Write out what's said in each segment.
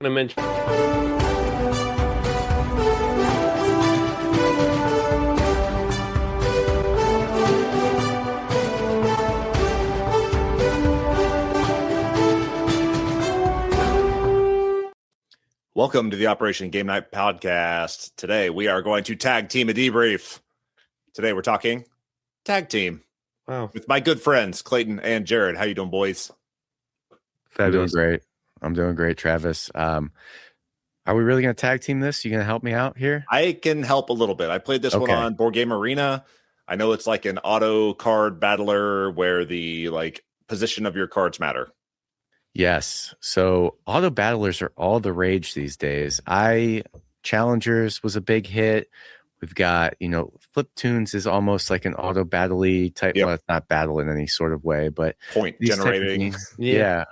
to mention. Welcome to the Operation Game Night podcast. Today we are going to tag team a debrief. Today we're talking tag team. Wow. With my good friends Clayton and Jared. How you doing, boys? Fabulous. I'm doing great. I'm doing great, Travis. Are we really going to tag team this? You going to help me out here? I can help a little bit. I played this one on Board Game Arena. I know it's like an auto card battler where the position of your cards matter. Yes. So auto battlers are all the rage these days. Challengers was a big hit. We've got, Flip Tunes is almost like an auto battle-y type. Yep. Well, it's not battle in any sort of way, but point generating. Yeah.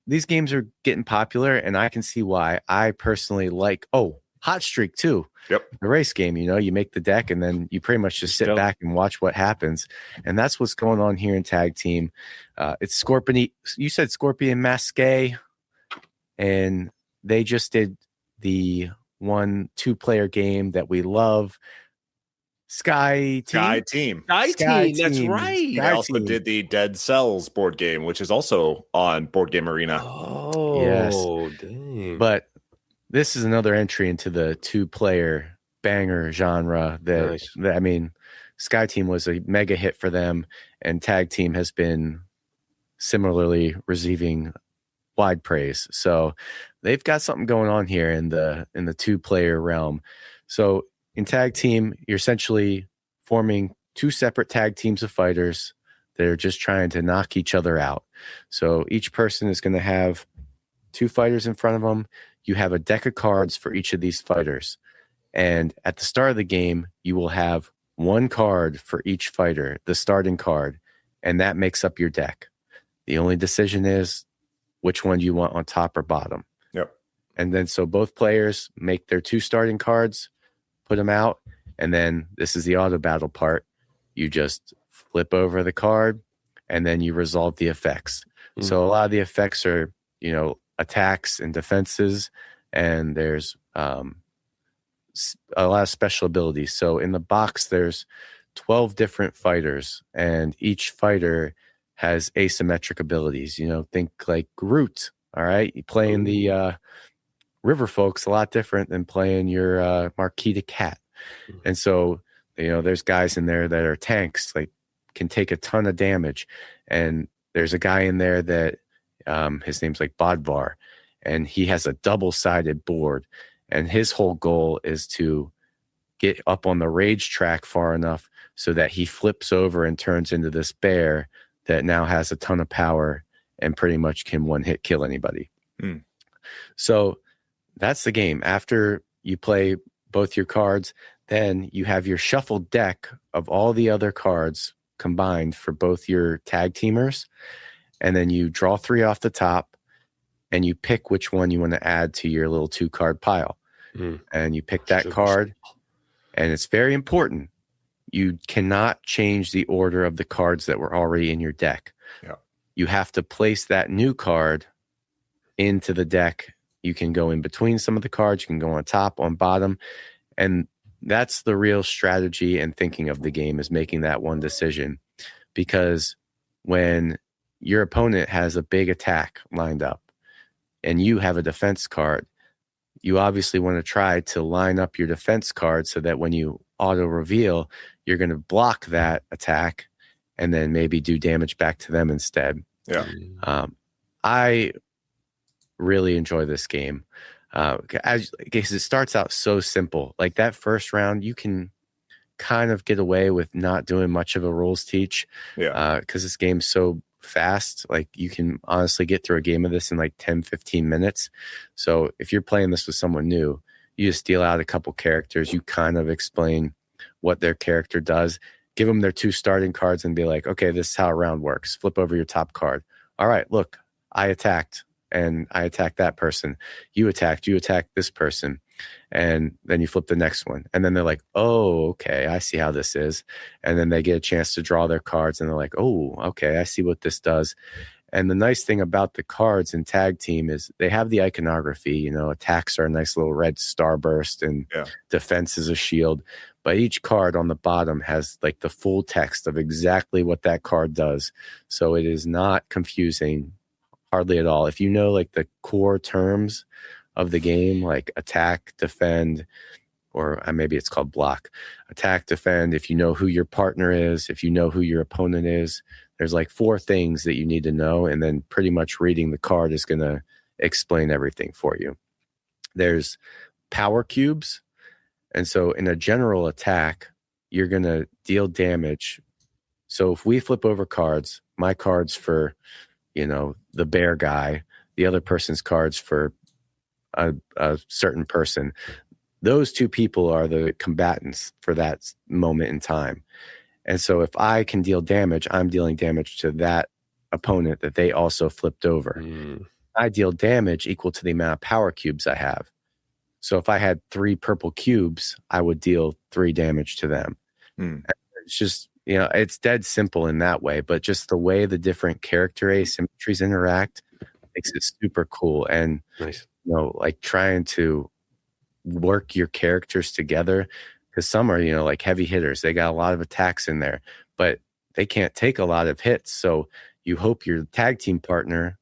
These games are getting popular, and I can see why. I personally like, Hot Streak too. Yep. The race game, you make the deck and then you pretty much just sit back and watch what happens. And that's what's going on here in Tag Team. It's Scorpion. You said Scorpion Masqué, and they just did the 1-2 player game that we love. Sky Team. That's right. They also did the Dead Cells board game, which is also on Board Game Arena. Oh, yes. Dang. But this is another entry into the 2-player banger genre that Sky Team was a mega hit for them, and Tag Team has been similarly receiving wide praise. So they've got something going on here in the 2-player realm. So in Tag Team, you're essentially forming 2 separate tag teams of fighters that are just trying to knock each other out. So each person is going to have 2 fighters in front of them. You have a deck of cards for each of these fighters. And at the start of the game, you will have 1 card for each fighter, the starting card, and that makes up your deck. The only decision is which one you want on top or bottom. Yep. And then so both players make their 2 starting cards, put them out, and then this is the auto battle part. You just flip over the card, and then you resolve the effects. Mm-hmm. So a lot of the effects are, attacks and defenses, and there's a lot of special abilities. So in the box, there's 12 different fighters, and each fighter has asymmetric abilities. Think like Groot. All right, you playing the River Folk's a lot different than playing your Marquis de Cat. And so, there's guys in there that are tanks, can take a ton of damage. And there's a guy in there that his name's Bodvar, and he has a double-sided board. And his whole goal is to get up on the rage track far enough so that he flips over and turns into this bear that now has a ton of power and pretty much can one-hit kill anybody. So that's the game. After you play both your cards, then you have your shuffled deck of all the other cards combined for both your tag teamers. And then you draw 3 off the top, and you pick which one you want to add to your little 2-card pile. And you pick that card, and it's very important. You cannot change the order of the cards that were already in your deck. Yeah. You have to place that new card into the deck. You can go in between some of the cards. You can go on top, on bottom. And that's the real strategy and thinking of the game, is making that one decision. Because when your opponent has a big attack lined up and you have a defense card, you obviously want to try to line up your defense card so that when you auto reveal, you're going to block that attack and then maybe do damage back to them instead. Yeah. I really enjoy this game. Because it starts out so simple. Like that first round, you can kind of get away with not doing much of a rules teach. Yeah. Because this game's so fast. Like you can honestly get through a game of this in 10, 15 minutes. So if you're playing this with someone new, you just deal out a couple characters. You kind of explain what their character does. Give them their 2 starting cards and be like, okay, this is how a round works. Flip over your top card. All right, look, I attacked. And I attacked that person. You attacked this person. And then you flip the next one. And then they're like, oh, okay, I see how this is. And then they get a chance to draw their cards and they're like, oh, okay, I see what this does. And the nice thing about the cards in tag team is they have the iconography. You know, attacks are a nice little red starburst, and defense is a shield. But each card on the bottom has like the full text of exactly what that card does. So it is not confusing hardly at all. If you know like the core terms of the game, like attack, defend, or maybe it's called block, attack, defend, if you know who your partner is, if you know who your opponent is, there's like 4 things that you need to know. And then pretty much reading the card is going to explain everything for you. There's power cubes. And so in a general attack, you're going to deal damage. So if we flip over cards, my cards for, you know, the bear guy, the other person's cards for a certain person, those 2 people are the combatants for that moment in time. And so if I can deal damage, I'm dealing damage to that opponent that they also flipped over. I deal damage equal to the amount of power cubes I have. So if I had 3 purple cubes, I would deal 3 damage to them. It's just, you know, it's dead simple in that way, but just the way the different character asymmetries interact makes it super cool. And, nice. You know, like trying to work your characters together, because some are, you know, like heavy hitters. They got a lot of attacks in there, but they can't take a lot of hits. So you hope your tag team partner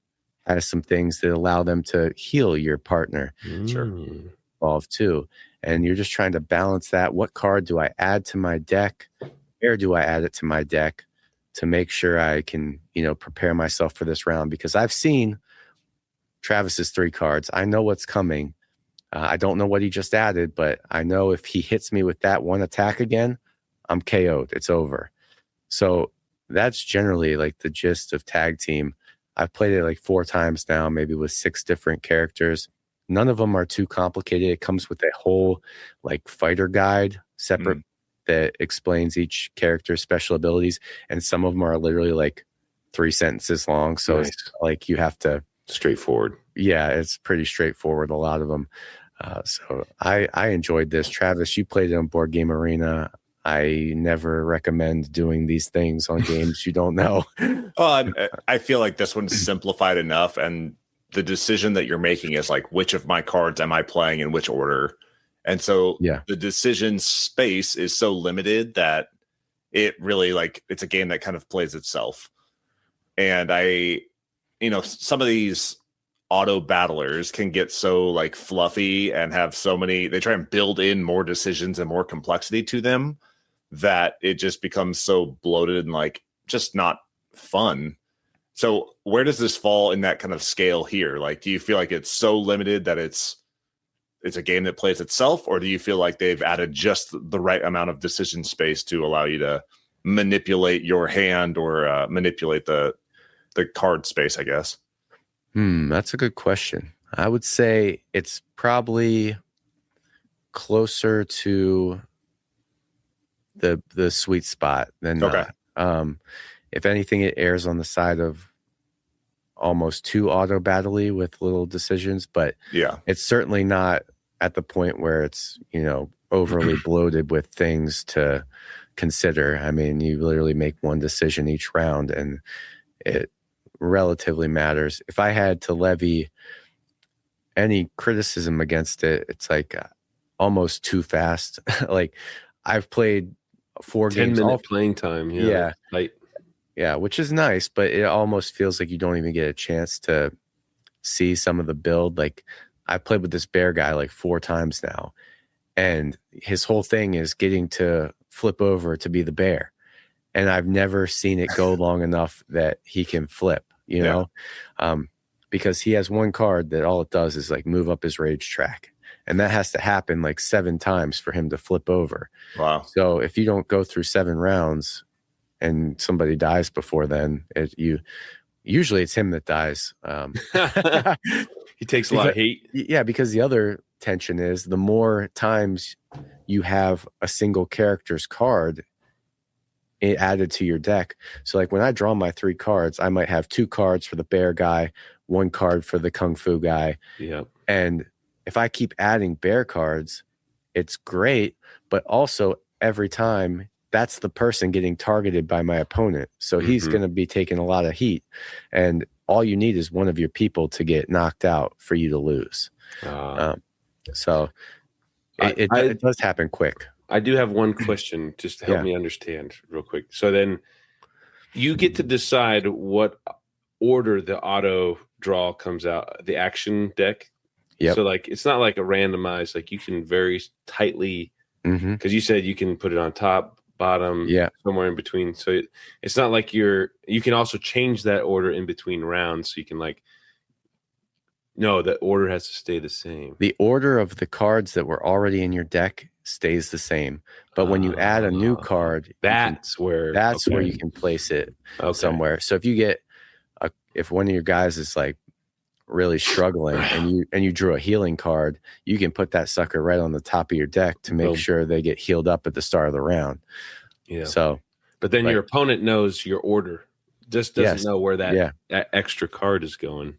has some things that allow them to heal your partner. Involved too. And you're just trying to balance that. What card do I add to my deck? Where do I add it to my deck to make sure I can, you know, prepare myself for this round? Because I've seen Travis's 3 cards. I know what's coming. I don't know what he just added, but I know if he hits me with that one attack again, I'm KO'd. It's over. So that's generally like the gist of tag team. I've played it like 4 times now, maybe with 6 different characters. None of them are too complicated. It comes with a whole like fighter guide separate that explains each character's special abilities. And some of them are literally like 3 sentences long. So it's like you have to... Straightforward. Yeah, it's pretty straightforward, a lot of them. So I enjoyed this. Travis, you played it on Board Game Arena. I never recommend doing these things on games you don't know. Well, I feel like this one's simplified enough, and the decision that you're making is like, which of my cards am I playing in which order? And so the decision space is so limited that it really, like, it's a game that kind of plays itself. And some of these auto battlers can get so like fluffy and have so many, they try and build in more decisions and more complexity to them that it just becomes so bloated and like just not fun. So where does this fall in that kind of scale here? Like, do you feel like it's so limited that it's a game that plays itself, or do you feel like they've added just the right amount of decision space to allow you to manipulate your hand or manipulate the card space, I guess? That's a good question. I would say it's probably closer to the sweet spot than not. If anything, it errs on the side of almost too auto battle-y with little decisions, but it's certainly not at the point where it's, you know, overly bloated with things to consider. I mean, you literally make one decision each round, and it relatively matters. If I had to levy any criticism against it, it's like almost too fast. Like, I've played 4 games. 10-minute playing time. Yeah, which is nice, but it almost feels like you don't even get a chance to see some of the build. Like, I played with this bear guy like 4 times now, and his whole thing is getting to flip over to be the bear. And I've never seen it go long enough that he can flip, you know, because he has one card that all it does is like move up his rage track. And that has to happen like 7 times for him to flip over. Wow. So if you don't go through 7 rounds and somebody dies before then, usually it's him that dies. He takes a lot of hate. Yeah, because the other tension is the more times you have a single character's card added to your deck. So like when I draw my 3 cards, I might have 2 cards for the bear guy, 1 card for the kung fu guy. Yeah. And if I keep adding bear cards, it's great, but also every time that's the person getting targeted by my opponent. So he's going to be taking a lot of heat. And all you need is one of your people to get knocked out for you to lose. So it does happen quick. I do have one question just to help me understand real quick. So then you get to decide what order the auto draw comes out, the action deck. Yep. So like it's not like a randomized, like you can very tightly, because you said you can put it on top, bottom, somewhere in between. So it's not like you can also change that order in between rounds. So you can like, no, the order has to stay the same. The order of the cards that were already in your deck stays the same. But when you add a new card, that's where you can place it somewhere. So if you get if one of your guys is like really struggling and you drew a healing card, you can put that sucker right on the top of your deck to make sure they get healed up at the start of the round. Yeah. So, but then your opponent knows your order, just doesn't know where that extra card is going.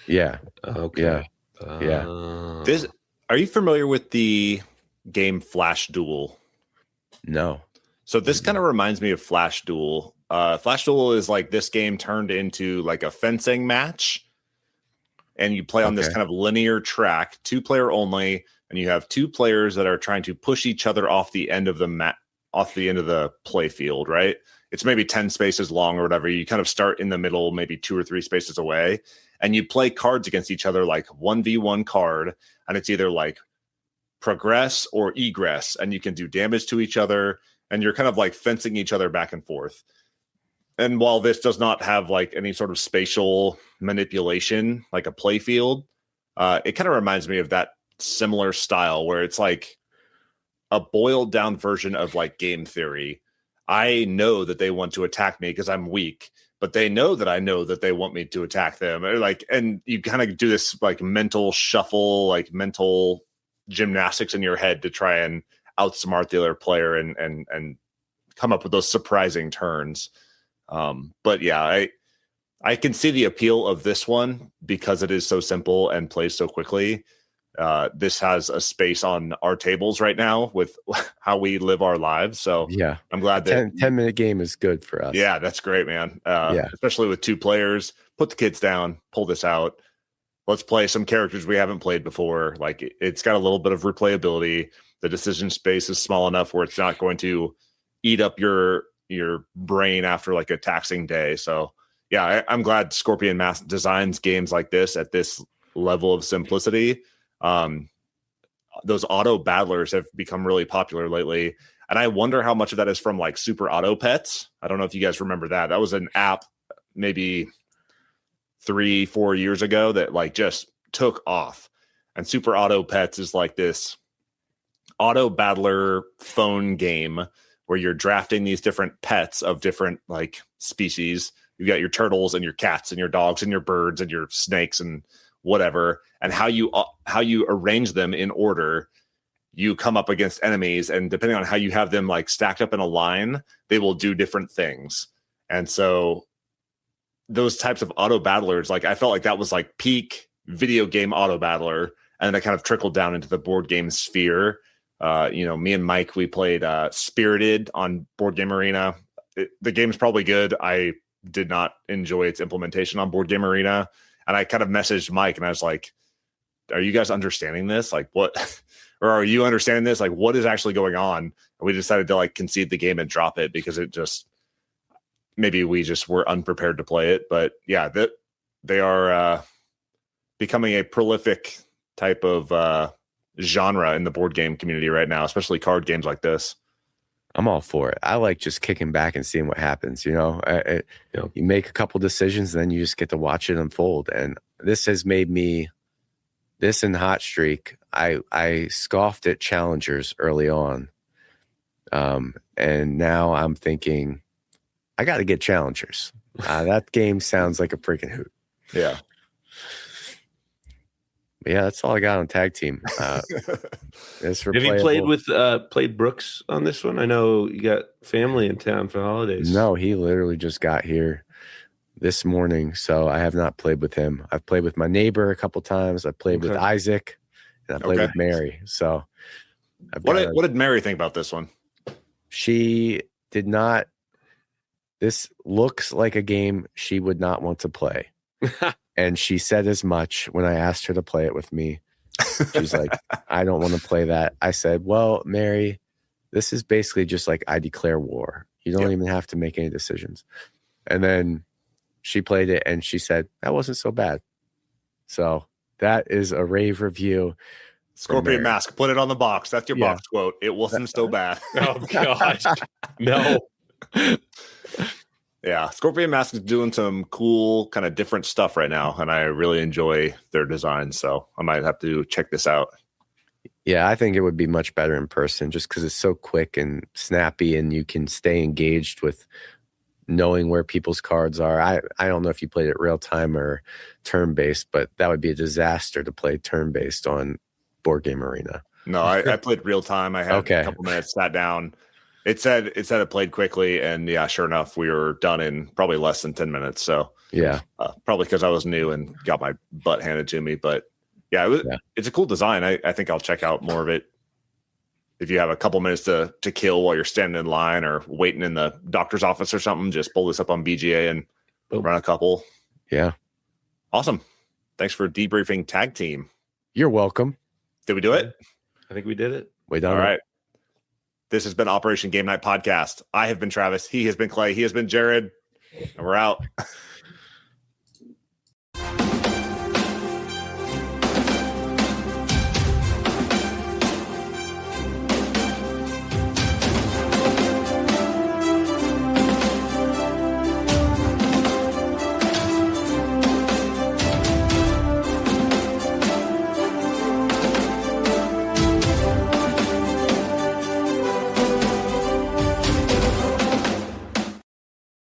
Yeah. Okay. Are you familiar with the game Flash Duel? No. So this kind of reminds me of Flash Duel. Flash Duel is like this game turned into like a fencing match, and you play on this kind of linear track, 2-player only, and you have 2 players that are trying to push each other off the end of the play field, right? It's maybe 10 spaces long or whatever. You kind of start in the middle, maybe 2 or 3 spaces away, and you play cards against each other like 1v1 card, and it's either like progress or egress, and you can do damage to each other, and you're kind of like fencing each other back and forth. And while this does not have like any sort of spatial manipulation, like a play field, it kind of reminds me of that similar style where it's like a boiled down version of like game theory. I know that they want to attack me because I'm weak, but they know that I know that they want me to attack them. And you kind of do this like mental shuffle, like mental gymnastics in your head to try and outsmart the other player and come up with those surprising turns. But yeah, I can see the appeal of this one because it is so simple and plays so quickly. This has a space on our tables right now with how we live our lives. So yeah, I'm glad that 10-minute game is good for us. Yeah, that's great, man. Especially with 2 players, put the kids down, pull this out. Let's play some characters we haven't played before. Like it's got a little bit of replayability. The decision space is small enough where it's not going to eat up your brain after like a taxing day. So yeah, I'm glad Scorpion Mass designs games like this at this level of simplicity. Those auto battlers have become really popular lately, and I wonder how much of that is from like Super Auto Pets. I don't know if you guys remember that. That was an app maybe 3-4 years ago that like just took off. And Super Auto Pets is like this auto battler phone game where you're drafting these different pets of different like species. You got your turtles and your cats and your dogs and your birds and your snakes and whatever, and how you arrange them in order. You come up against enemies, and depending on how you have them like stacked up in a line, they will do different things. And so those types of auto battlers, like I felt like that was like peak video game auto battler, and it kind of trickled down into the board game sphere. Me and Mike, we played Spirited on Board Game Arena. The game's probably good. I did not enjoy its implementation on Board Game Arena. And I kind of messaged Mike and I was like, are you guys understanding this? Like what, or are you understanding this? Like what is actually going on? And we decided to like concede the game and drop it because it just, maybe we just were unprepared to play it. But yeah, they are becoming a prolific type of genre in the board game community right now, especially card games like this. I'm all for it. I like just kicking back and seeing what happens. You make a couple decisions, and then you just get to watch it unfold. And this has made me, this and Hot Streak, I scoffed at challengers early on. And now I'm thinking, I got to get challengers. That game sounds like a freaking hoot. Yeah. But yeah, that's all I got on tag team. Have you played Brooks on this one? I know you got family in town for holidays. No, he literally just got here this morning, so I have not played with him. I've played with my neighbor a couple times. I played with Isaac, and I played with Mary. So, what did Mary think about this one? She did not. This looks like a game she would not want to play. And she said as much when I asked her to play it with me. She's like, I don't want to play that. I said, well, Mary, this is basically just like I declare war. You don't even have to make any decisions. And then she played it and she said, that wasn't so bad. So that is a rave review. Scorpion Mask, put it on the box. That's your box quote. It wasn't so bad. Oh, gosh. No. Yeah, Scorpion Mask is doing some cool, kind of different stuff right now, and I really enjoy their design. So I might have to check this out. Yeah, I think it would be much better in person just because it's so quick and snappy, and you can stay engaged with knowing where people's cards are. I don't know if you played it real time or turn based, but that would be a disaster to play turn based on Board Game Arena. No, I played real time. I had a couple minutes, sat down. It said it played quickly, and yeah, sure enough, we were done in probably less than 10 minutes. So yeah, probably because I was new and got my butt handed to me. But yeah, it's a cool design. I think I'll check out more of it. If you have a couple minutes to kill while you're standing in line or waiting in the doctor's office or something, just pull this up on BGA and run a couple. Yeah, awesome. Thanks for debriefing Tag Team. You're welcome. Did we do it? I think we did it. We done. All right. This has been Operation Game Night Podcast. I have been Travis. He has been Clay. He has been Jared. And we're out.